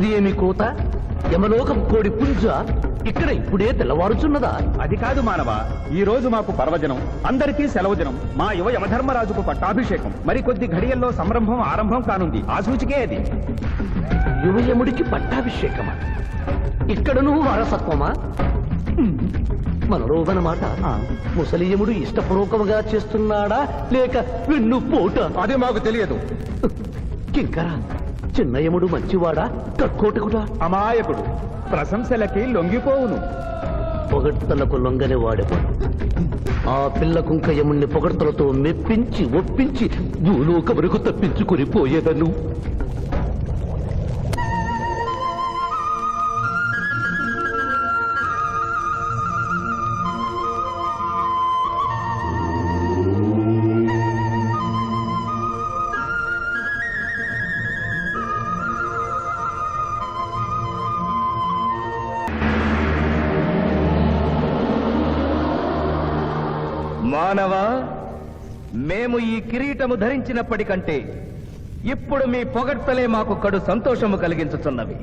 అది ఏమి కోత? యమలోకం కోడి పుంజ ఇక్కడ ఇప్పుడే తెల్లవారుచున్నదా? అది కాదు మానవ, ఈ రోజు మాకు పర్వదినం, అందరికీ సెలవు దినం. మా యువ యమధర్మరాజుకు పట్టాభిషేకం. మరి కొద్ది ఘడియల్లో సంరంభం ఆరంభం కానుంది. ఆ సూచికే అది. యువయముడికి పట్టాభిషేకమా? ఇక్కడను వారసత్వమా? మనరోగనమాట. ముసలియముడు ఇష్టపూర్వకముగా చేస్తున్నాడా లేక వెన్ను పోట? అది మాకు తెలియదు. కింకరా, చిన్నయముడు మంచివాడా కక్కోటకుడా? అమాయకుడు, ప్రశంసలకి లొంగిపోవును. పొగడ్తలకు లొంగని వాడేవాడు. ఆ పిల్ల కుంకయముణ్ణి పొగడ్తలతో మెప్పించి ఒప్పించి భూలోకమునకు తప్పించుకుని పోయేదను. మానవ, మేము ఈ కిరీటము ధరించినప్పటికంటే ఇప్పుడు మీ పొగడ్తలే మాకు కడు సంతోషము కలిగించుతున్నవి.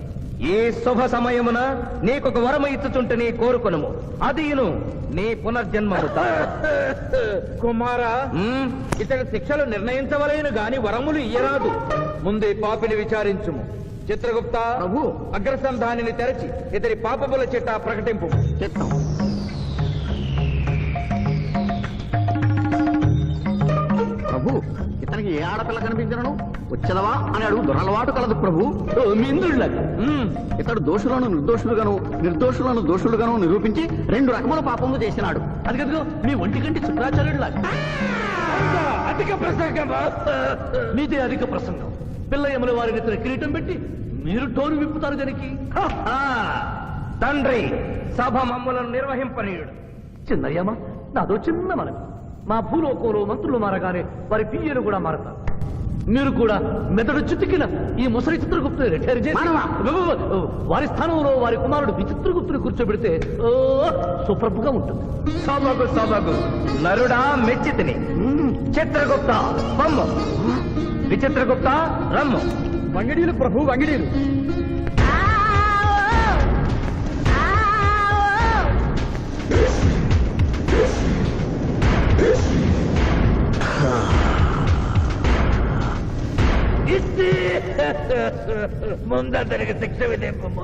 ఈ శుభ సమయమున నీకొక వరము ఇచ్చుచుంటే నీ కోరుకొనుము, అదియును నీ పునర్జన్మము. కుమారా, ఇతడి శిక్షలు నిర్ణయించవలేను గాని వరములు ఇయ్యరాదు. ముందే పాపిని విచారించుము. చిత్రగుప్త ప్రభు, అగ్రసంధానిని తెరచి ఇతడి పాపముల చిట్టా ప్రకటింపు. ప్రభు, ఇతనికి ఏ ఆడపిల్ల కనిపించను? వచ్చదవా అని అడుగు దురలవాటు కలదు ప్రభు. ఇతడు దోషులను నిర్దోషులుగాను నిర్దోషులను దోషులుగాను నిరూపించి 2 రకముల పాపములు చేసినాడు. అది కదుగో మీ ఒంటి కంటి శుక్రాచార్యుడులా. అధిక ప్రసంగం. మీదే అధిక ప్రసంగం. పిల్లయముల వారిని ఇతర కిరీటం పెట్టి మీరు టోరు విప్పుతారు దానికి. తండ్రి, సభ మమ్ములను నిర్వహింపనీయుడు. చిన్నయ్యమ్మ, నాదో చిన్న మనవి. మా భూలోకంలో మంత్రులు మారగానే వారి పియ్యలు కూడా మారతారు. మీరు కూడా మెదడు చితికిన ఈ ముసలి చిత్రగుప్తుని రిటైర్ చేసి వారి స్థానంలో వారి కుమారుడు విచిత్రగుప్తుని కూర్చోబెడితే సుప్రభుగా ఉంటుంది. సభకు సభకు నరుడా మెచ్చితిని. చిత్రగుప్త బొమ్మ, విచిత్రగుప్త రమ్ము. వంగిడీలు ప్రభు, వంగిడీలు. ముందరికి శిక్ష విధింపము.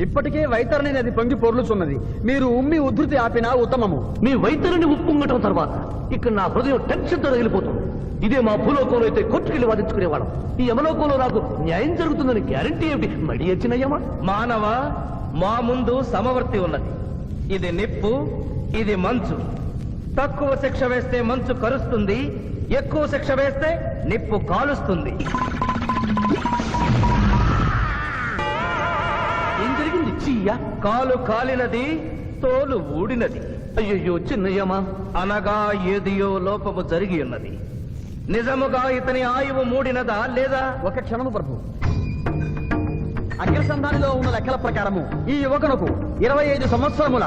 ఇప్పటికే వైతరణి నది పొంగి పొర్లుచున్నది. మీరు ఉమ్మి ఉద్ధృతి ఆపినా ఉత్తమము. మీ వైద్యుని ఉప్పొంగటం తర్వాత ఇక్కడ నా హృదయం టెన్షన్తో రగిలిపోతుంది. ఇదే మా భూలోకంలో అయితే కోర్టుకెళ్ళి వాదించుకునేవాళ్ళం. ఈ యమలోకంలో నాకు న్యాయం జరుగుతుందని గ్యారంటీ ఏమిటి? మడి వచ్చినయ్యమా? మానవ, మా ముందు సమవర్తి ఉన్నది. ఇది నిప్పు, ఇది మంచు. తక్కువ శిక్ష వేస్తే మంచు కరుస్తుంది, ఎక్కువ శిక్ష వేస్తే నిప్పు కాలుస్తుంది. ఏం జరిగింది? చీయ కాలు కాలినది, తోలు ఊడినది. అయ్యయ్యో చిన్నయ్యమా. అనగా ఏదియో లోపము జరిగి ఉన్నది. నిజముగా ఇతని ఆయువు మూడినదా లేదా? ఒక క్షణము ప్రభు. అగ్రసంధానిలో ఉన్న లెక్కల ప్రకారము ఈ యువకునకు 25 సంవత్సరముల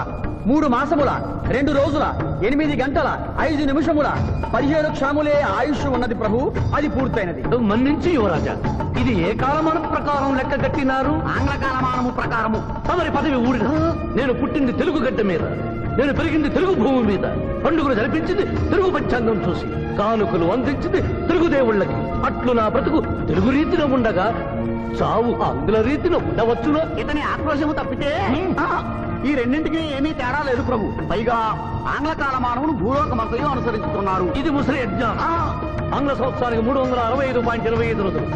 3 మాసముల 2 రోజుల 8 గంటల 5 నిమిషముల 17 క్షణములే ఆయుష్ ఉన్నది ప్రభు. అది పూర్తయినది. మన్నించి యువరాజా, ఇది ఏ కాలమానం ప్రకారం లెక్క కట్టినారు? ఆంగ్ల కాలమానము ప్రకారము. తమరి పదవి ఊడిన. నేను పుట్టింది తెలుగు గడ్డ మీద, నేను పెరిగింది తెలుగు భూమి మీద, పండుగలు జరిపించింది తెలుగు పంచాంగం చూసి, కానుకలు అందించింది తెలుగు దేవుళ్ళకి. అట్లు నా బ్రతుకు తెలుగు రీతిలో ఉండగా చావు ఆంగ్ల రీతిలో ఉండవచ్చునా? ఇతని ఆక్రోశము తప్పితే ఈ రెండింటికి ఏమీ తేడా లేదు ప్రభు. పైగా ఆంగ్ల కాలమానమును భూలోకమంతయు అనుసరిస్తున్నారు. ఇది ముసలి యజ్ఞం. ఆంగ్ల సంవత్సరానికి 365.25 రోజులు,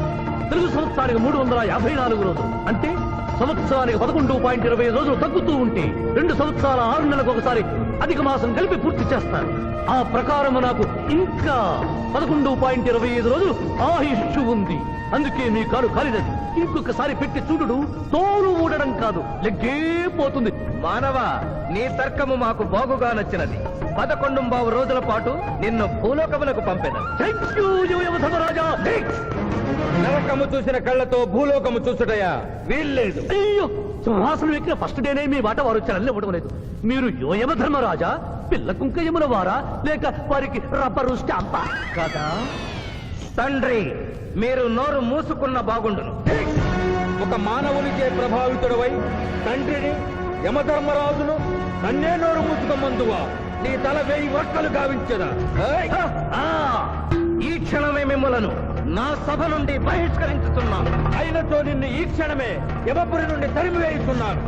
తెలుగు సంవత్సరానికి 354 రోజులు. అంటే సంవత్సరానికి 11.25 రోజులు తగ్గుతూ ఉంటే 2 సంవత్సరాల 6 నెలలకు ఒకసారి అధిక మాసం కలిపి పూర్తి చేస్తారు. ఆ ప్రకారం నాకు ఇంకా 11.25 రోజులు ఆయుష్ ఉంది. అందుకే మీ కాలు కాలినది. ఇంకొకసారి పెట్టి చూడు, తోలు ఊడడం కాదు, లెగ్గే పోతుంది. మానవ, నీ తర్కము మాకు బాగుగా నచ్చినది. 11 రోజుల పాటు నిన్ను భూలోకములకు పంపెదను. నరకము చూసిన కళ్ళతో భూలోకము చూసుటయా వీల్లేదు. అయ్యో, సింహాసనం ఎక్కిన ఫస్ట్ డేనే మీ మాట వారు వచ్చారని ఇవ్వడం లేదు. మీరు యోయమ ధర్మరాజా, పిల్ల కుంకయముల వారా, లేక వారికి రబ్బరు స్టాంపా కదా? తండ్రి, మీరు నోరు మూసుకున్న బాగుండును. ఒక మానవునిచే ప్రభావితుడవై తండ్రిని యమధర్మరాజును నన్నే నోరు మూసుకోమందువా నీ తల 1000 వక్కలు గావించదా? ఏయ్! ఆ, ఈ క్షణమే మిమ్మలను నా సభ నుండి బహిష్కరించుతున్నాను. అయినతో నిన్ను ఈ క్షణమే యమపురి నుండి తరిమి వేయిస్తున్నాను.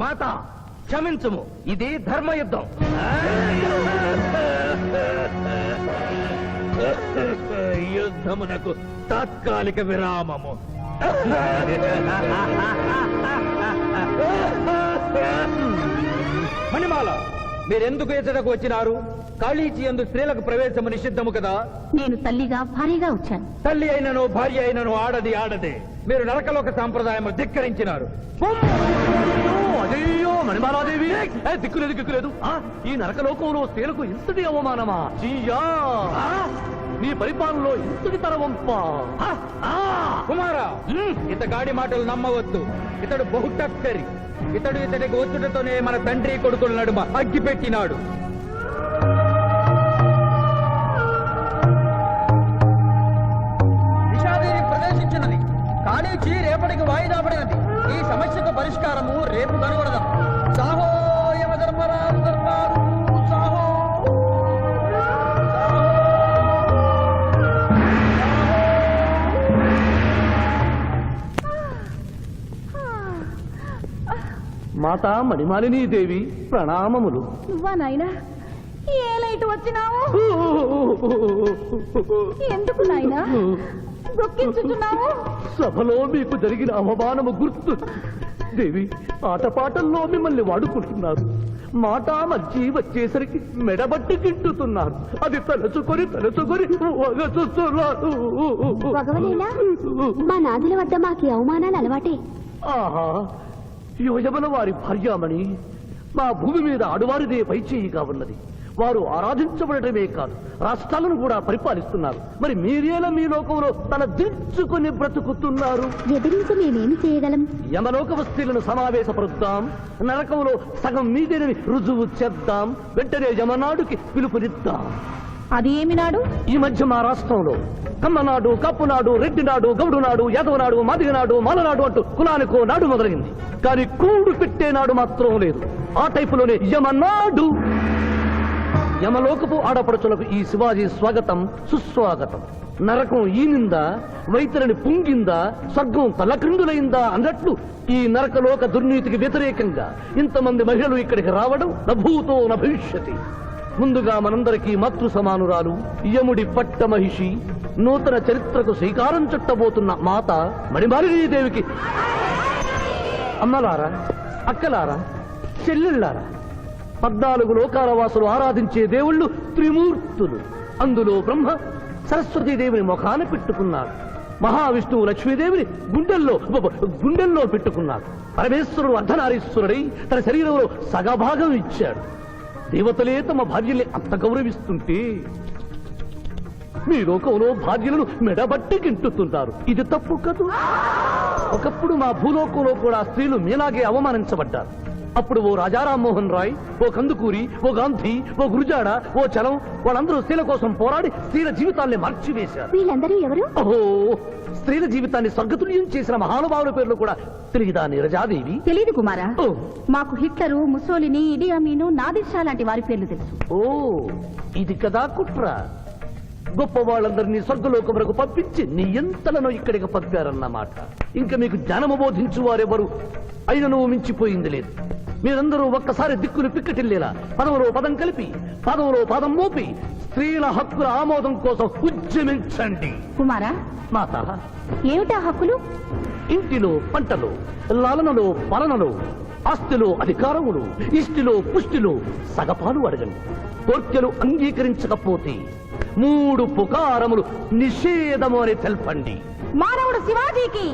మాత క్షమించుము, ఇది ధర్మయుద్ధం. యుద్ధమునకు తాత్కాలిక విరామము. మణిమాల, మీరెందుకు ఎచ్చటకు వచ్చినారు? కాళీచి యందు స్త్రీలకు ప్రవేశము నిషిద్ధము కదా. నేను తల్లిగా భారీగా వచ్చాను. తల్లి అయినను భార్య అయినను ఆడది ఆడదే. మీరు నరకలోక సాంప్రదాయము ధిక్కరించినారు. అయ్యో మణిమాలాదేవి, దిక్కులేదు దిక్కులేదు. ఈ నరకలోకంలో స్త్రీలకు ఇంతటి అవమానమా? చీయా! నీ పరిపాలనలో ఇంతటి తరవంప. కుమారా, ఇతగాడి మాటలు నమ్మవద్దు. ఇతడు బహుటక్కరి. ఇతడికి వచ్చుటతోనే మన తండ్రి కొడుకుల నడుమ అగ్గి పెట్టినాడు. నిషాదేవి ప్రవేశించినది. కాళీచి రేపటికి వాయిదా పడినది. ఈ సమస్యకు పరిష్కారము రేపు కనుగొడదాం. సాహో యమధర్మరాజు దర్బారు, సాహో! మాతా మణిమాలినీ దేవి ప్రణామములు. నువ్వా నాయనా? ఏ లైట్ వచ్చినావు? ఎందుకు నాయనా దొక్కించుతున్నావు? సభలో మీకు జరిగిన అవమానము గుర్తు. దేవి, ఆటపాటల్లో మిమ్మల్ని వాడుకుంటున్నారు. మాట మర్చి వచ్చేసరికి మెడబట్టి తింటున్నారు. అది తలుచుకొని వగచుస్తున్నారు. భగవనేనా? మా నాదుల వద్ద మాకి అవమానాలు అలవాటే. ఆహా, యువజముల వారి భార్యామణి మా భూమి మీద ఆడువారిదే పైచేయిగా ఉన్నది. వారు ఆరాధించబడటమే కాదు, రాష్ట్రాలను కూడా పరిపాలిస్తున్నారు. మరి మీరేలా మీ లోకంలో తల దించుకొని బ్రతుకుతున్నారు? ఎదిరించి మేమేమి చేయగలం? యమలోక వస్తువులను సమావేశపరుద్దాం. నరకంలో సగం మీదేనని రుజువు చేద్దాం. వెంటనే యమనాడుకి పిలుపునిద్దాం. అది ఏమి నాడు? ఈ మధ్య మా రాష్ట్రంలో కమ్మనాడు, కప్పునాడు, రెడ్డినాడు, గౌడునాడు, యాదవనాడు, మాదిగనాడు, మాలనాడు అంటూ కులానికో నాడు మొదలైంది. కానీ కూడు పెట్టే నాడు మాత్రం లేదు. ఆ టైపులోనే యమనాడు. యమలోకపు ఆడపడుచులకు ఈ శివాజీ స్వాగతం సుస్వాగతం. నరకం ఈనిందా, వైతరిని పుంగిందా, స్వర్గం తలక్రిందులైందా అన్నట్లు ఈ నరకలోక దుర్నీతికి వ్యతిరేకంగా ఇంతమంది మహిళలు ఇక్కడికి రావడం నభూతో నభవిష్యతి. ముందుగా మనందరికీ మాతృ సమానురాలు, యముడి పట్ట మహిషి, నూతన చరిత్రకు శ్రీకారం చుట్టబోతున్న మాత మణిమాలినీదేవికి అమ్మలారా, అక్కలారా, చెల్లెళ్ళారా, 14 లోకాల వాసులు ఆరాధించే దేవుళ్ళు త్రిమూర్తులు. అందులో బ్రహ్మ సరస్వతీదేవిని ముఖాన పెట్టుకున్నాడు. మహావిష్ణువు లక్ష్మీదేవిని గుండెల్లో పెట్టుకున్నాడు. పరమేశ్వరుడు అర్ధనారీశ్వరుడై తన శరీరంలో సగభాగం ఇచ్చాడు. దేవతలే తమ భార్యల్ని అంత గౌరవిస్తుంటే మీ లోకంలో భార్యలను మెడబట్టి గింటుతుంటారు. ఇది తప్పు కదూ. ఒకప్పుడు మా భూలోకంలో కూడా స్త్రీలు మీలాగే అవమానించబడ్డారు. అప్పుడు ఓ రాజా రామ్మోహన్ రాయ్, ఓ కందుకూరి, ఓ గాంధీ, ఓ గురుజాడ, ఓ చలం వాళ్ళందరూ స్త్రీల కోసం పోరాడి స్త్రీల జీవితాల్ని మార్చివేశారు. వీళ్ళందరూ ఎవరు? ఓహో, స్త్రీల జీవితాన్ని స్వర్గతుల్యం చేసిన మహానుభావుల పేర్లు కూడా తెలియదా నీరజాదేవి? తెలీదు కుమారా. ఓ. మాకు హిట్లరు, ముసోలిని, ఇడి అమీను, నాదిర్ లాంటి వారి పేర్లు తెలుసు. ఓ, ఇది కదా కుట్ర. గొప్ప వాళ్ళందరినీ స్వర్గలోకములకు పంపించి నీ ఎంతలను ఇక్కడికి పంపారన్నమాట. ఇంకా మీకు జ్ఞానము బోధించు వారెవరు అయినను మించిపోయింది లేదు. మీరందరూ ఒక్కసారి దిక్కులు పిక్కటిల్లేలా పదవులో పదం కలిపి, పదవులో పదం మోపి స్త్రీల హక్కుల ఆమోదం కోసం ఉద్యమించండి. కుమారా, మాత, ఏమిటా హక్కులు? ఇంటిలో పంటలు, లాలనలో పాలనలో, ఆస్తిలో అధికారములు, ఇష్టిలో పుష్టిలో సగపాలు అడగండి. కోర్కెలు అంగీకరించకపోతే 3 పుకారములు నిషేధము అని తెల్పండి. మానవుడు శివాజీకి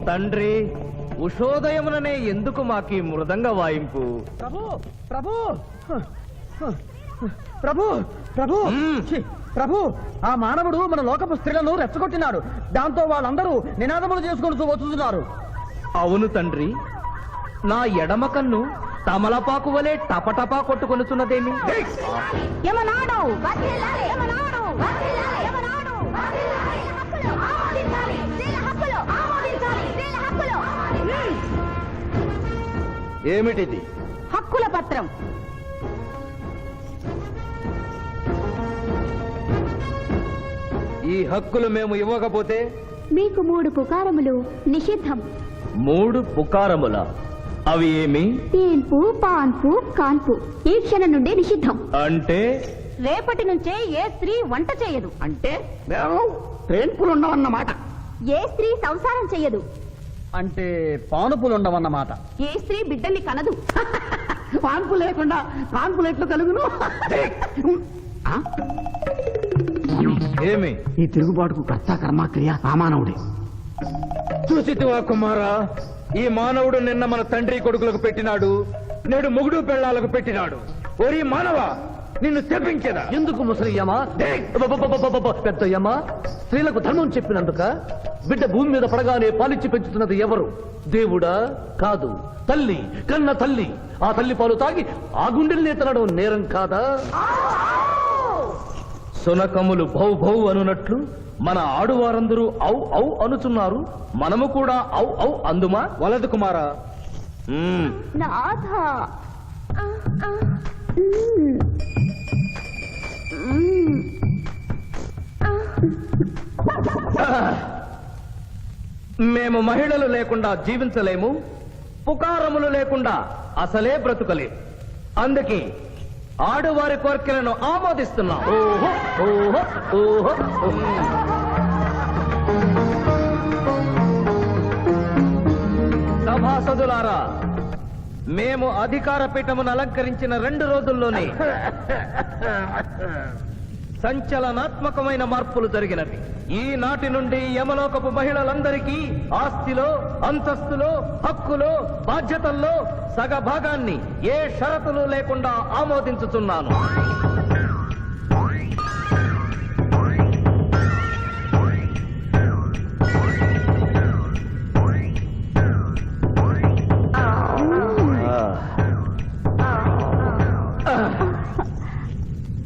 తండ్రి, ఉషోదయముననే ఎందుకు మాకీ మృదంగ వాయింపు? ప్రభు ప్రభు ప్రభు ప్రభు ఛీ, ప్రభు ఆ మానవుడు మన లోకపు స్త్రీలను రెచ్చగొట్టినాడు. దాంతో వాళ్ళందరూ నినాదములు చేసుకుంటూ వస్తున్నారు. అవును తండ్రి, నా ఎడమ కన్ను తమలపాకు వలె టపటపా కొట్టుకొనుచున్నదేమి? యమనాడు వర్ధిల్లాలి, యమనాడు వర్ధిల్లాలి, యమనాడు వర్ధిల్లాలి. హక్కులు ఆమోదించాలి, స్త్రీల హక్కులు ఆమోదించాలి, స్త్రీల హక్కులు. ఏమిటిది? హక్కుల పత్రం. ఈ హక్కులు మేము ఇవ్వకపోతే మీకు 3 పుకారములు నిషిద్ధం. 3 పుకారముల? అవి ఏమి? తేన్పు, పాన్పు, కాన్పు ఈ క్షణం నుండి నిషిద్ధం. అంటే రేపటి నుంచే ఏ స్త్రీ వంట చేయదు. అంటే మేము ట్రైన్పులు ఉండవన్నమాట. ఏ స్త్రీ సంసారం చెయ్యదు. అంటే పానుపులు ఉండవన్నమాట. ఏ స్త్రీ బిడ్డల్ని కనదు. పాన్పు లేకుండా కాన్పులు ఎట్లు కలుగును? ఆ? ఏమి? ఈ తిరుగుబాటుకు కర్త కర్మక్రియ ఆ మానవుడే. చూసితివా కుమారా, ఈ మానవుడు నిన్న మన తండ్రి కొడుకులకు పెట్టినాడు, నేడు మొగుడు పెళ్ళాలకు పెట్టినాడు. ఓరి మానవ, నిన్ను శపించదా? ఎందుకు ముసలియమా? పెద్దయ్యమ్మా, స్త్రీలకు ధర్మం చెప్పినందుక? బిడ్డ భూమి మీద పడగానే పాలిచ్చి పెంచుతున్నది ఎవరు? దేవుడా? కాదు, తల్లి, కన్న తల్లి. ఆ తల్లి పాలు తాగి ఆ గుండెల్ని తినడం నేరం కాదా? సునకములు భౌ భౌ అనునట్లు మన ఆడువారందరూ ఔ ఔ అనుచున్నారు. మనము కూడా ఔ ఔ అందుమా? వలదు కుమారా. నాథ మేము మహిళలు లేకుండా జీవించలేము, పుకారములు లేకుండా అసలే బ్రతుకలేము. అందుకే ఆడువారి కోరికలను ఆమోదిస్తున్నాం. ఓహో ఓహో ఓహో ఓహో. సభాసదులారా, మేము అధికార పీఠమును అలంకరించిన 2 రోజుల్లోనే సంచలనాత్మకమైన మార్పులు జరిగినవి. ఈనాటి నుండి యమలోకపు మహిళలందరికీ ఆస్తిలో, అంతస్తులో, హక్కులో, బాధ్యతల్లో సగభాగాన్ని ఏ షరతులు లేకుండా ఆమోదించుతున్నాను.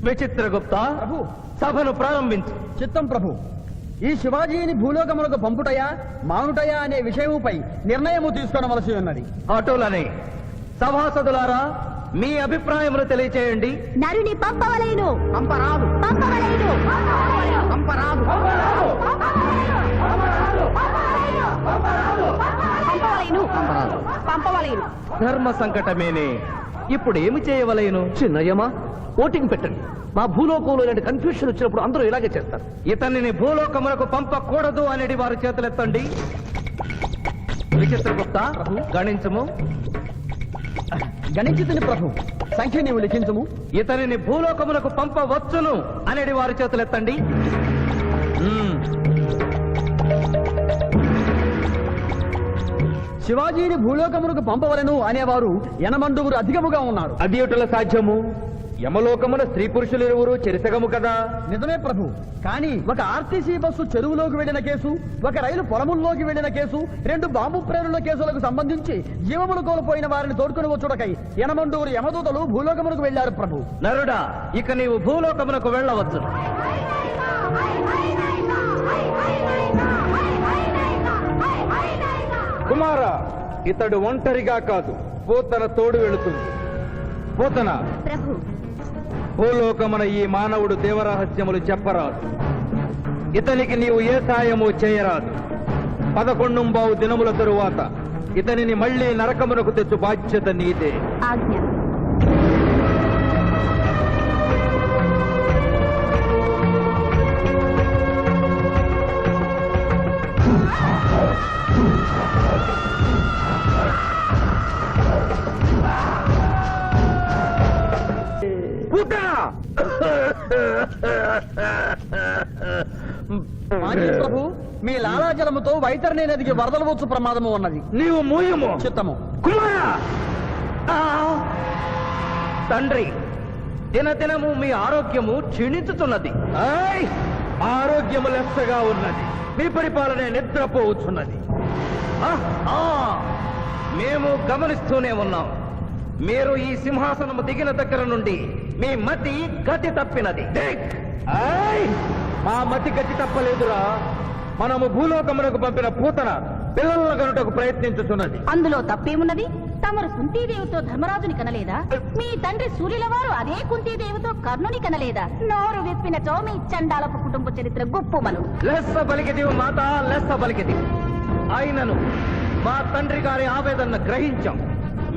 విచిత్రగుప్త, సభను ప్రారంభించు. చిత్తం ప్రభు. ఈ శివాజీని భూలోకములకు పంపుటయా మానుటయా అనే విషయముపై నిర్ణయము తీసుకోవలసి ఉన్నది. అటులనే సభాసదులారా, మీ అభిప్రాయములు తెలియచేయండి. నరుని పంపవలేను. పంపరాదు, పంపవలేను. పంపరాదు. పంపవలేను. పంపవలేను. ధర్మ సంకటమేనే. ఇప్పుడు ఏమి చేయవలేను? చిన్నయ్యమా, ఓటింగ్ పెట్టండి. మా భూలోకంలో ఇలాంటి కన్ఫ్యూషన్ వచ్చినప్పుడు అందరూ ఇలాగే చేస్తారు. ఇతనిని భూలోకములకు పంపకూడదు అనేది వారి చేతులెత్తండి. విచిత్రగుప్త, గణించము. గణించుతుని ప్రభు. సంఖ్య నీవు లిఖించము. ఇతనిని భూలోకములకు పంపవచ్చును అనేది వారి చేతులెత్తండి. శివాజీని భూలోకములకు పంపవలను అనేవారు 80 అధికముగా ఉన్నారు. అది ఎటుల సాధ్యము? యమలోకమున స్త్రీ పురుషులు ఇరువురు చెరిసగము కదా. నిజమే ప్రభు. కానీ ఒక ఆర్టీసీ బస్సు చెరువులోకి వెళ్లిన కేసు, ఒక రైలు పొలముల్లోకి వెళ్లిన కేసు, 2 బాంబు ప్రేరుల కేసులకు సంబంధించి జీవములు కోల్పోయిన వారిని తోడుకుని వచ్చుటకై 80 యమదూతలు భూలోకములకు వెళ్లారు ప్రభు. నరుడా, ఇక నీవు భూలోకమునకు వెళ్ళవచ్చు. కుమారా, ఇతడు ఒంటరిగా కాదు, పోతన తోడు వెళుతుంది. పోతన, ప్రభు భూలోకమున ఈ మానవుడు దేవరహస్యములు చెప్పరాదు. ఇతనికి నీవు ఏ సాయము చేయరాదు. 11 దినముల తరువాత ఇతనిని మళ్ళీ నరకమునకు తెచ్చు బాధ్యత నీదే. ఆజ్ఞ. ఆంజనేయ ప్రభు, మీ లాలాజలముతో వైతరణి నదికి వరదలు వచ్చు ప్రమాదము ఉన్నది. నీవు మూయము. చిత్తము. కుమారా! తండ్రి, దినదినము మీ ఆరోగ్యము క్షీణించుతున్నది. ఆరోగ్యము లెస్సగా ఉన్నది. మీ పరిపాలనే నిద్రపోవచ్చున్నది. మేము గమనిస్తూనే ఉన్నాం. మీరు ఈ సింహాసనము దిగిన దగ్గర నుండి మీ మతి గతి తప్పినది. మా మతి గతి తప్పలేదురా. మనము భూలోకమునకు పంపిన పూతన పిల్లల గనుటకు ప్రయత్నించుతున్నది. అందులో తప్పేమున్నది? తమరు కుంతీదేవితో ధర్మరాజుని కనలేదా? మీ తండ్రి సూర్యుల వారు అదే కుంతీదేవితో కర్ణుని కనలేదా? నోరు విప్పినచో మీ చండాలపు కుటుంబ చరిత్ర గుప్పుమను. లెస్స పలికిది మాత, లెస్స పలికిది. అయినను మా తండ్రి గారి ఆవేదన గ్రహించాం.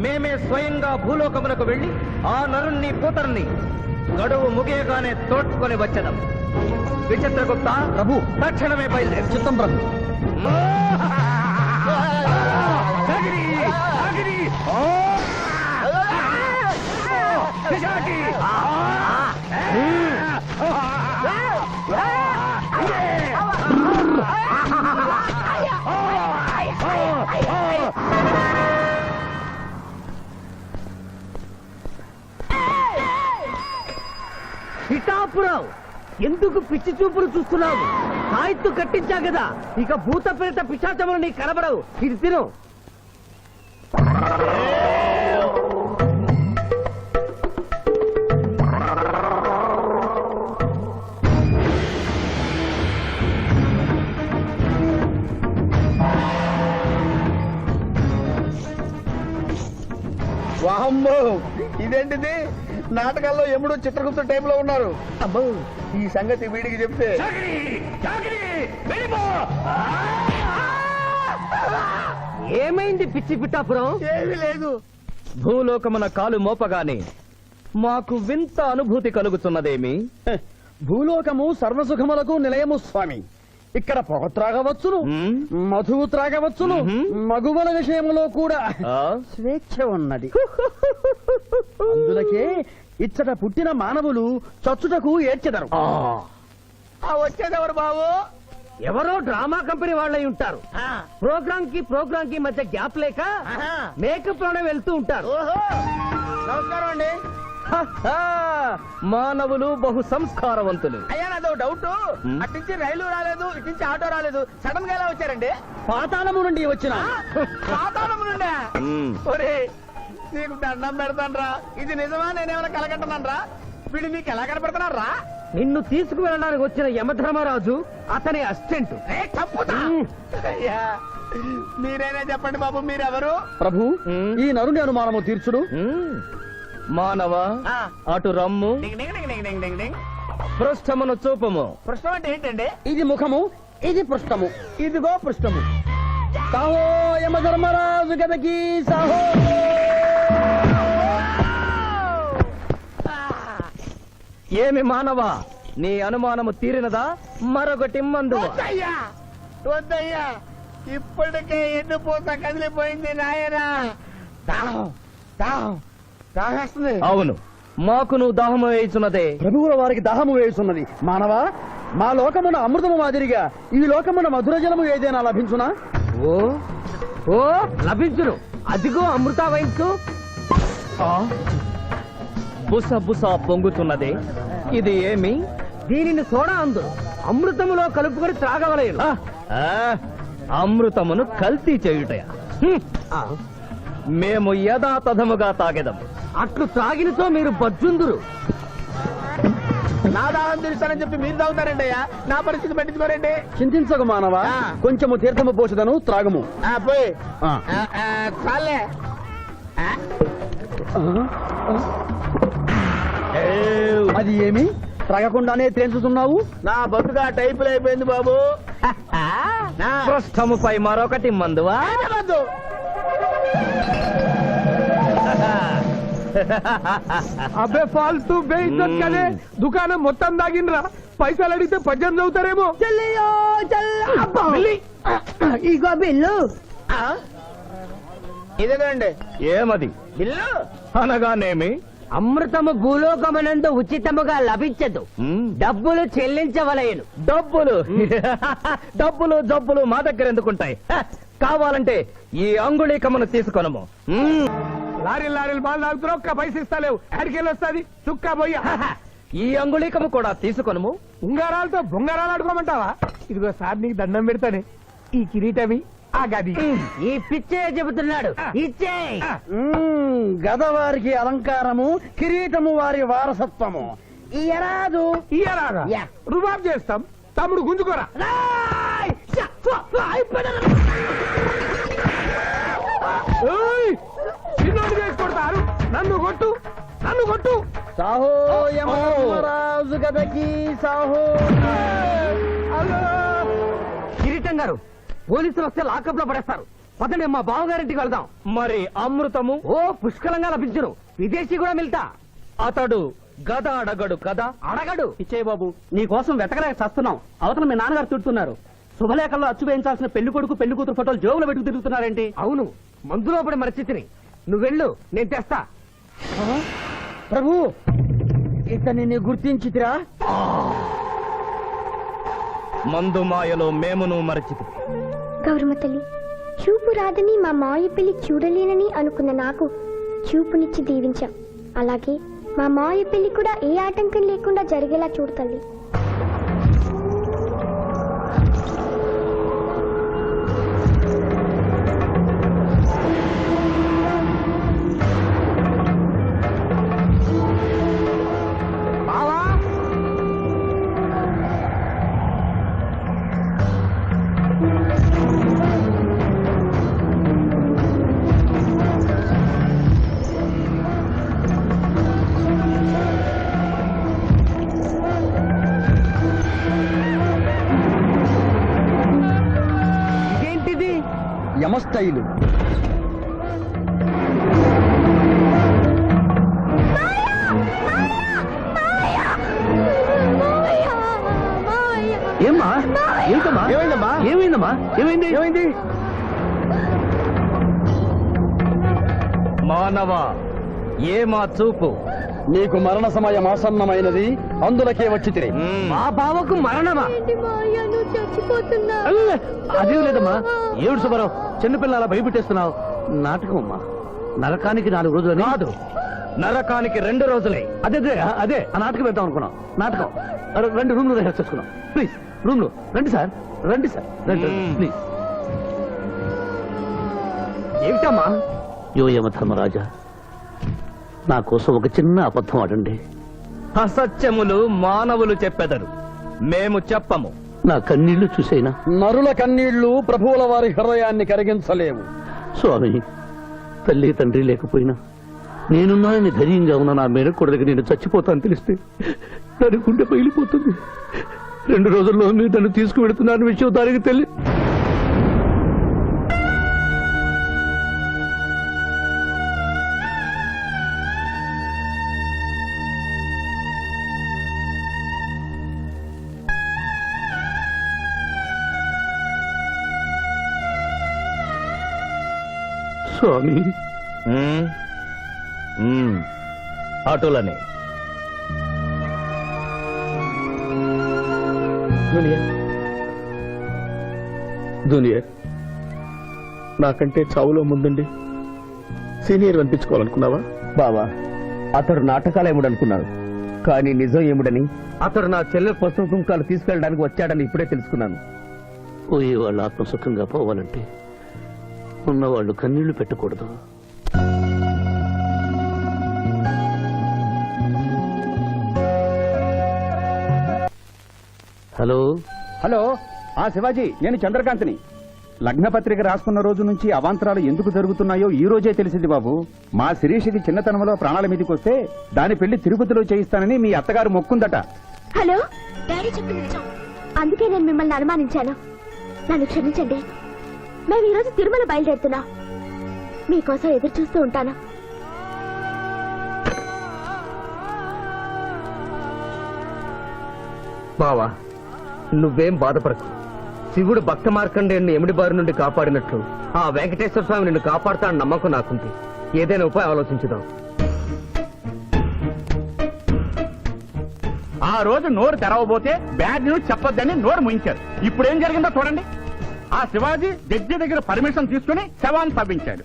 మేమే స్వయంగా భూలోకమునకు వెళ్లి ఆ నరుణ్ణి పూతరుని గడువు ముగియగానే తోడ్కొని వచ్చదం. విచిత్రగుప్త ప్రభు, తక్షణమే బయలుదేరు. చిత్తం ప్రభు. అగ్ని! అగ్ని! పిశాచి! పిఠాపురం, ఎందుకు పిచ్చి చూపులు చూస్తున్నావు? సాయిత్తు కట్టించా కదా, ఇక భూత ప్రేత పిశాచములు నీకు కనబడవు. ఇది తిను. వాహమ్మో, ఇదేంటిది? నాటకాల్లో ఎముడు చిత్రగుప్త టైప్ లో ఉన్నారు. అబ్బో, ఈ సంగతి వీడికి చెప్తే ఏమైంది పిచ్చి పిఠాపురం? ఏమీ లేదు. భూలోకమున కాలు మోపగానే మాకు వింత అనుభూతి కలుగుతున్నదేమి? భూలోకము సర్వసుఖములకు నిలయము స్వామి. ఇక్కడ పొగ త్రాగవచ్చును, మధువు త్రాగవచ్చును, మగువల విషయంలో కూడా స్వేచ్ఛ ఉన్నది. అందులకే ఇచ్చట పుట్టిన మానవులు చచ్చుటకు ఏడ్చెదరు. వచ్చేదెవరు బాబు? ఎవరో డ్రామా కంపెనీ వాళ్ళై ఉంటారు. ప్రోగ్రామ్ కి మధ్య గ్యాప్ లేక మేకప్ లోనే వెళ్తూ ఉంటారు. నమస్కారం అండి. మానవులు బహు సంస్కారవంతులు. అయ్యా, నాదో డౌట్. అట్నుంచి రైలు రాలేదు, ఇట్నుంచి ఆటో రాలేదు, సడన్ గా ఎలా వచ్చారండి? పాతాళము నుండి వచ్చిన పాతాళం నుండా? ఒరే, నీకు దండం పెడతానరా. ఇది నిజమా? నేనేమైనా కలగంటున్నానరా? వీడు నీకు ఎలా కనపడుతున్నారా? నిన్ను తీసుకువెళ్ళడానికి వచ్చిన యమధర్మరాజు అతని అసిస్టెంట్. అయ్యా, మీరైనా చెప్పండి బాబు, మీరెవరు? ప్రభు, ఈ నరుని అనుమానము తీర్చుడు. మానవ, అటు రమ్ము, పృష్ఠమును చూపము. ప్రశ్న అంటే ఏంటండి? ఇది ముఖము, ఇది పృష్ఠము, ఇదిగో పృష్ఠము. సాహో యమధర్మరాజు గదకి సాహో. ఏమి మానవ, నీ అనుమానము తీరినదా? మరొకటి మందు. వద్దయ్యా, వద్దయ్యా, ఇప్పటికే ఎన్ను పూత కదిలిపోయింది నాయనా. దాహం దాహం దాహేస్తుంది. అవును, మాకు నువ్వు దాహము వేయుచున్నదే. ప్రభువుల వారికి దాహము వేయుచున్నది. మానవా, మా లోకమున అమృతము మాదిరిగా ఈ లోకమున మధుర జలము ఏదైనా లభించునా? ఓ ఓ లభించును. అదిగో అమృత వయస్సు. బుస బుస పొంగుతున్నదే, ఇది ఏమి? దీనిని సోడా అందు అమృతములో కలుపుకొని త్రాగవలేను. అమృతమును కల్తీ చేయుటయా? మేము యథాతథముగా తాగెదం. అట్లు త్రాగినతో మీరు బజ్జుందురు. నా దాహం తీరుస్తానని చెప్పి మీరు తాగుతారండి అయ్యా. నా పరిస్థితి పట్టించుకోరండి. చింతించకు మానవా, కొంచెము తీర్థము పోషదను త్రాగము. పోయి చాలే. అది ఏమి? త్రగకుండానే తేల్చుతున్నావు. నా బతుగా టైపులు అయిపోయింది బాబు. పృష్ఠముపై మరొకటి మందువా? అబ్బే ఫాల్తూ బేయిజ్జత్ కదే దుకాణం మొత్తం దాగినరా. పైసలు అడిగితే పద్యం చదువుతారేమో. ఇగో బిల్లు. ఇదేనండి ఏమది? బిల్లు. అనగానేమి? అమృతము భూలోకమనందు ఉచితముగా లభించదు, డబ్బులు చెల్లించవలయను. డబ్బులు డబ్బులు జబ్బులు మా దగ్గర ఎందుకుంటాయి? కావాలంటే ఈ అంగుళీకమును తీసుకొనము. లారీలు బాల్ తాగుతున్నావు, ఒక్క పైస ఇస్తలేవు. అడికెళ్ళి వస్తుంది చుక్క బొయ్య. ఈ అంగుళీకము కూడా తీసుకొనము. ఉంగరాలతో బొంగరాలు అడుకోమంటావా? ఇదిగో సార్ నీకు దండం పెడతానే. ఈ కిరీటమి ఆ గది. ఈ పిచ్చే చెబుతున్నాడు, ఇచ్చే. గద వారికి అలంకారము, కిరీటము వారి వారసత్వము. ఇయరాదు. ఇయ్యరాగా యా. రుబాబ్ చేస్తాం. తమ్ముడు గుంజుకోరా. ఏయ్! చిన్నోడు చేసి కొడతారు. నన్ను కొట్టు, నన్ను కొట్టు. సాహో యమధర్మరాజు గదకి సాహో. కిరీటం గారు, పోలీసులు వస్తే లాకప్ లో పడేస్తారు. పదండి, మా బావగారింటికి వెళ్దాం. మరి అమృతము? ఓ పుష్కలంగా లభించును. విదేశీ కూడా మిల్తా. అతడు గద అడగడు కదా? అడగడు. ఇచ్చే బాబు, నీ కోసం వెతకలేక చస్తున్నాం. అవతల మీ నాన్నగారు తిడుతున్నారు. శుభలేఖల్లో అచ్చు వేయించాల్సిన పెళ్లి కొడుకు పెళ్లి కూతురు ఫోటోలు జోబులో పెట్టుకు తిరుగుతున్నారేంటి? అవును, మందులో పడి మరచితిని. నువ్వు వెళ్ళు, నేను తెస్తా. ప్రభు, ఇతన్ని నీ గుర్తించితిరా? మందు మాయలో మేమును మరచితి. గౌరమ్మ తల్లి, చూపు రాదని మా మాయ పెళ్లి చూడలేనని అనుకున్న నాకు చూపునిచ్చి దీవించాం. అలాగే మా మాయ పెళ్లి కూడా ఏ ఆటంకం లేకుండా జరిగేలా చూడు తల్లి. యమస్థైలు. ఏమ్మా? ఏంటమ్మా? ఏమైందమ్మా? ఏమైందమ్మా? ఏమైంది? ఏమైంది? మానవ, ఏ మా చూపు? నీకు మరణ సమయం ఆసన్నమైనది, అందులకే వచ్చి తిని. మా బావకు మరణమా? చచ్చిపోతున్నా. అదేం లేదమ్మా. ఏడు సుబ్బారావు, చిన్నపిల్లల భయపెట్టేస్తున్నావు. నాటకం అమ్మా. నరకానికి 4 రోజులు కాదు, నరకానికి 2 రోజులే. అదే అదే ఆ నాటకం వేద్దాం అనుకున్నాం. నాటకం 2 రూమ్లు రిహార్స్ చేసుకున్నాం. ప్లీజ్ రూమ్ లో రండి సార్, రండి సార్, రండి ప్లీజ్. ఏమిటమ్మా? యో యమ ధర్మరాజా, నా కోసం ఒక చిన్న అబద్ధం ఆడండి. అసత్యములు మానవులు చెప్పెదరు, మేము చెప్పము. నా కన్నీళ్లు చూసేనా? నరుల కన్నీళ్లు ప్రభువుల వారి హృదయాన్ని కరిగించలేవు. స్వామి, తల్లి తండ్రి లేకపోయినా నేనున్నానని ధైర్యంగా ఉన్న నా మేనకోడలికి నేను చచ్చిపోతాను తెలిస్తే దాని గుండె పగిలిపోతుంది. 2 రోజుల్లో మీరు నన్ను తీసుకువెడుతున్నారని విషయం దానికి తెలియ. స్వామి, అటులనే. జూనియర్, నాకంటే చావులో ముందుండి సీనియర్ అనిపించుకోవాలనుకున్నావా? బావా, అతడు నాటకాలేముడు అనుకున్నాడు, కానీ నిజం ఏముడని, అతడు నా చెల్లె పసుపు కుంకాలు తీసుకెళ్ళడానికి వచ్చాడని ఇప్పుడే తెలుసుకున్నాను. పోయే వాళ్ళు ఆత్మసుఖంగా పోవాలంటే ఉన్నవాళ్ళు కన్నీళ్లు పెట్టకూడదు. హలో హలో, శివాజీ, నేను చంద్రకాంత్ని. లగ్నపత్రిక రాసుకున్న రోజు నుంచి అవాంతరాలు ఎందుకు జరుగుతున్నాయో ఈ రోజే తెలిసింది బాబు. మా శిరీషకి చిన్నతనంలో ప్రాణాల మీదకి వస్తే దాని పెళ్లి తిరుపతిలో చేయిస్తానని మీ అత్తగారు మొక్కుందట. హలో డాడీ చెప్పింది నిజం. అందుకే నేను మిమ్మల్ని అనుమానించాను. నన్ను క్షమించండి. మేము ఈరోజు తిరుమల బయలుదేరుతున్నాం. మీకోసం ఎదురు చూస్తూ ఉంటాను. బావా, నువ్వేం బాధపడకు. శివుడు భక్త మార్కండేయుని ఎమిడి బారి నుండి కాపాడినట్లు ఆ వెంకటేశ్వర స్వామి నిన్ను కాపాడుతాడని నమ్మకం నాకుంది. ఏదైనా ఉపాయం ఆలోచించుదాం. ఆ రోజు నోరు తెరవబోతే బ్యాడ్ న్యూస్ చెప్పొద్దని నోరు ముయించారు. ఇప్పుడు ఏం జరిగిందో చూడండి. ఆ శివాజీ జడ్జి దగ్గర పర్మిషన్ తీసుకుని శవాన్ని తవ్వించాడు.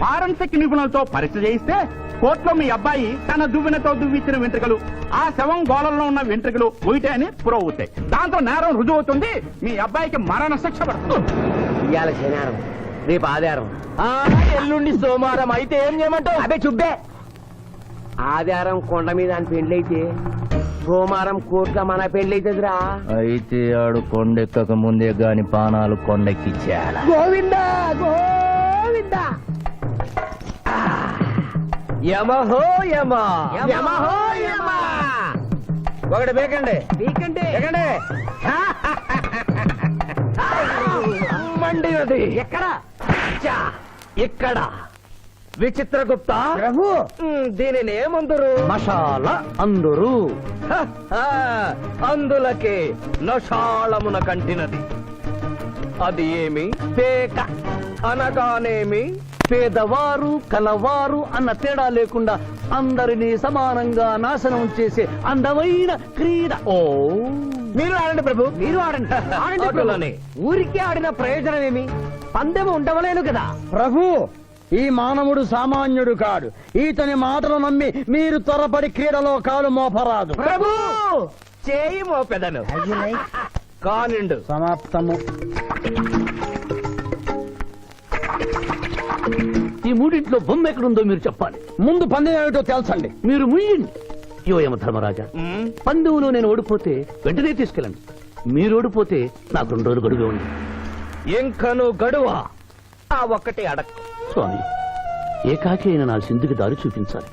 ఫారెన్సిక్ నిపుణులతో పరీక్ష చేయిస్తే కోర్టులో మీ అబ్బాయి తన దువ్వెనతో దువ్విచ్చిన వెంట్రుకలు, ఆ శవం గోళంలో ఉన్న వెంట్రుకలు ఒకటే అని ప్రూవ్ అవుతాయి. దాంతో నేరం రుజువు అవుతుంది. మీ అబ్బాయికి మరణ శిక్ష పడుతుంది. ఇవాళ శనివారం, రేపు ఆదివారం, ఎల్లుండి సోమవారం. అయితే ఏం చేయమంటావు? అదే చుబ్బే. ఆదివారం కొండ మీద అని పెళ్లైతే సోమవారం కోట్ల మన పెళ్లైతుందిరా. అయితే ఆడు కొండెక్కక ముందే గాని పానాలు కొండెక్కిచ్చేయాల. గోవిందా గోవిందా. యమహో యమ, యమహో యమ. ఒకటి బేకండి, బీకండి, బేకండి. మండినది ఎక్కడ? ఇక్కడ. విచిత్రగుప్త ప్రభు, దీనిని ఏమందరు? మషాల అందురు. అందులకే నషాళమున కంటినది. అది ఏమి? పేక అనగానేమి? పేదవారు కలవారు అన్న తేడా లేకుండా అందరినీ సమానంగా నాశనం చేసే అందమైన క్రీడ. ఓ, మీరు ఆడండి ప్రభు, మీరు ఆడండి. ఆడండి. ఊరికి ఆడిన ప్రయోజనం ఏమి? పందెము ఉండవలేను కదా ప్రభు. ఈ మానవుడు సామాన్యుడు కాడు. ఈతని మాటలు నమ్మి మీరు త్వరపడి క్రీడలో కాలు మోపరాదు. ప్రభు చేయి మోపెదను. కానిండు. సమాప్తము. ఈ మూడింట్లో బొమ్మ ఎక్కడుందో మీరు చెప్పాలి. ముందు పందెం ఏమిటో తెలుసండి. మీరు ముయ్యండి. యోయమ ధర్మరాజా, పందెంలో నేను ఓడిపోతే వెంటనే తీసుకెళ్ళండి. మీరు ఓడిపోతే నాకు 2 రోజులు గడువే ఉంది. ఇంకను గడువా? ఆ ఒక్కటే అడక్. స్వామి, ఏకాకి అయిన నా సింధుకి దారి చూపించాలి.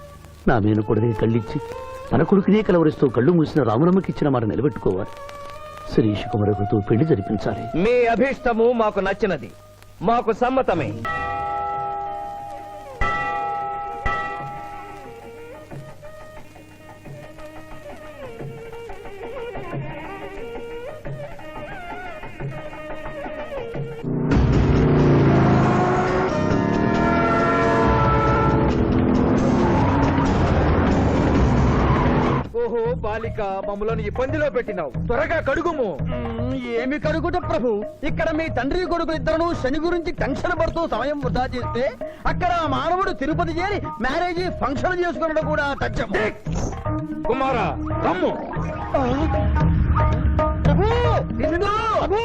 నా మేను కొడుకుని కళ్ళిచ్చి తన కొడుకునే కలవరిస్తూ కళ్ళు మూసిన రాములమ్మకి ఇచ్చిన మాట నిలబెట్టుకోవాలి. శిరీష్ కుమారుడితో పెళ్లి జరిపించాలి. మీ అభీష్టము మాకు నచ్చినది, మాకు సమ్మతమే. ఓహో బాలిక, మమ్మలను ఇబ్బందిలో పెట్టినావు. త్వరగా కడుగుము. ఏమి కడుగుట ప్రభు. ఇక్కడ మీ తండ్రి కొడుకు ఇద్దరు శని గురించి టెన్షన్ పడుతూ సమయం వృధా చేస్తే అక్కడ ఆ మానవుడు తిరుపతి చేరి మ్యారేజ్ ఫంక్షన్ చేసుకున్నట్టు కూడా తథ్యం. కుమారా రమ్ము. ప్రభు, సింధు, ప్రభు.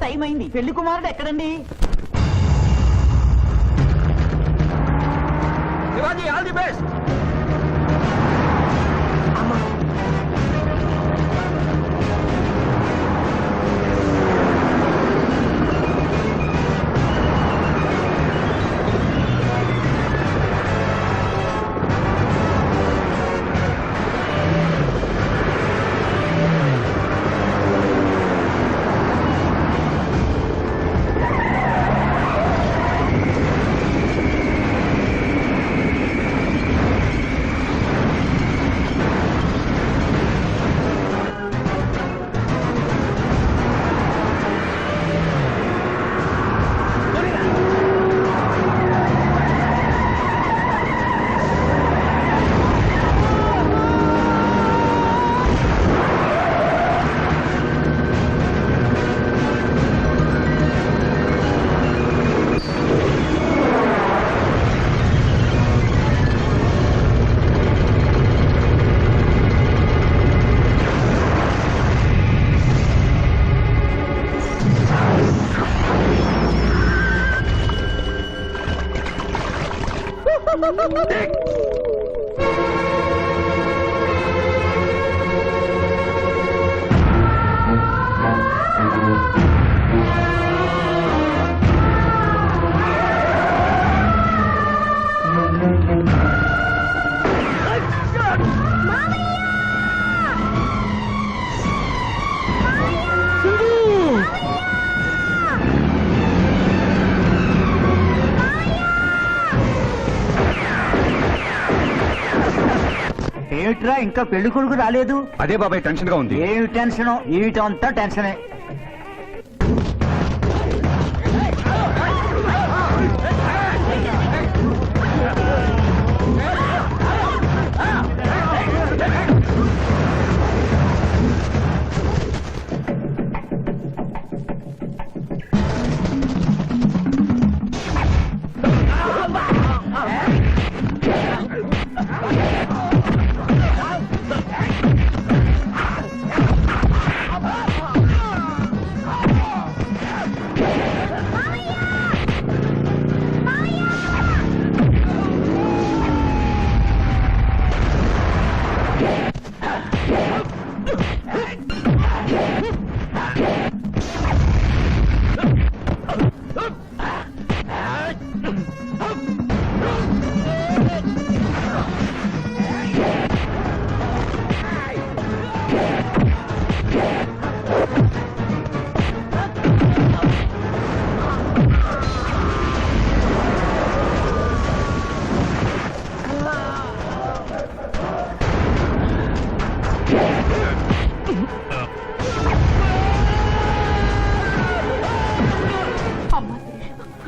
టైం అయింది. పెళ్లి కుమారుడు ఎక్కడండి? Shivaji, all the best. ఏమిట్రా ఇంకా పెళ్లి కొడుకు రాలేదు? అదే బాబాయ్ టెన్షన్ గా ఉంది. ఏమి టెన్షన్? ఏమిటంతా టెన్షనే.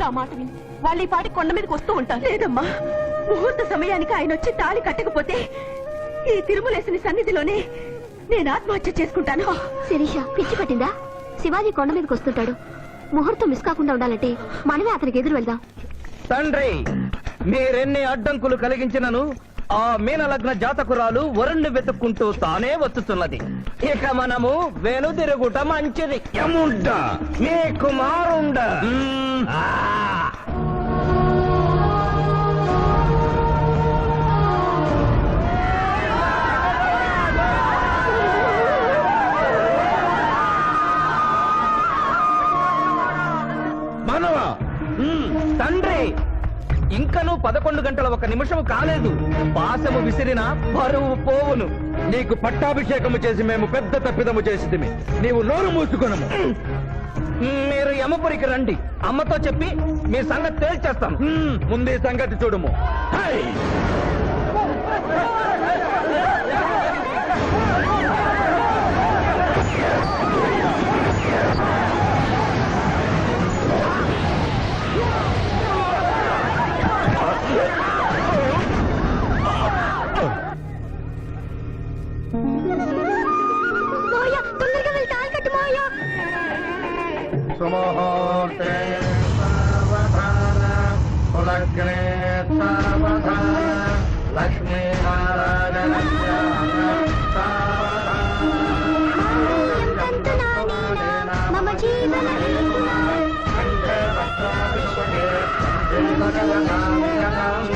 నా మాట విని వాళ్ళు ఈ పాటి కొండ మీదకి వస్తూ ఉంటారు. లేదమ్మా, ముహూర్త సమయానికి ఆయన వచ్చి తాళి కట్టకపోతే ఈ తిరుమలేసిన సన్నిధిలోనే నేను ఆత్మహత్య చేసుకుంటాను. శిరీష, పిచ్చి పట్టిందా? శివాజీ కొండ మీదకి వస్తుంటాడు. ముహూర్తం మిస్ కాకుండా ఉండాలంటే మనమే అతనికి ఎదురు వెళ్దాం. తండ్రి, మీరెన్ని అడ్డంకులు కలిగించినను ఆ మీనలగ్న జాతకురాలు వరుణ్ణి వెతుక్కుంటూ తానే వచ్చుతున్నది. ఇక మనము వెనుదిరుగుట మంచిది. యముండ నీ కుమారుండ. మానవా, తండ్రి, ఇంకనూ 11 గంటల 1 నిమిషం కాలేదు. పాశము విసిరిన పరువు పోవును. నీకు పట్టాభిషేకము చేసి మేము పెద్ద తప్పిదము చేసిదిమి. నీవు నోరు మూసుకొనము. మీరు యమపురికి రండి. అమ్మతో చెప్పి మీ సంగతి తేల్చేస్తాను. ముందే సంగతి చూడుము. హై! మాయా, తొందరగా వెళ్ళి తాళి కట్టు మాయా. సుముహూర్తే సావధాన కులగ్నే సావధాన లక్ష్మీనారాయణస్య సావధాన మమ జీవన హేతునా. కంఠే వస్త్రాభిషేకే దేవగణామ్యనాం.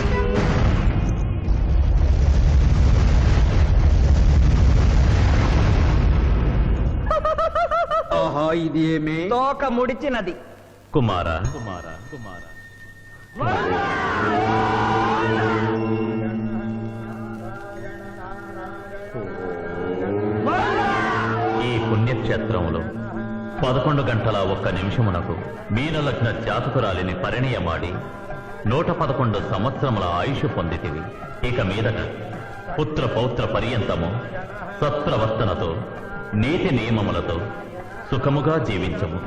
ఆహా, ఇది ఏమి? తోక ముడిచినది. కుమారా, ఈ పుణ్యక్షేత్రంలో 11 గంటల 1 నిమిషమునకు మీనలగ్న జాతకురాలిని పరిణయమాడి 111 సంవత్సరముల ఆయుష్ పొందితివి. ఇక మీదట పుత్ర పౌత్ర పర్యంతము సత్ప్రవర్తనతో నీతి నియమములతో సుఖముగా జీవించము.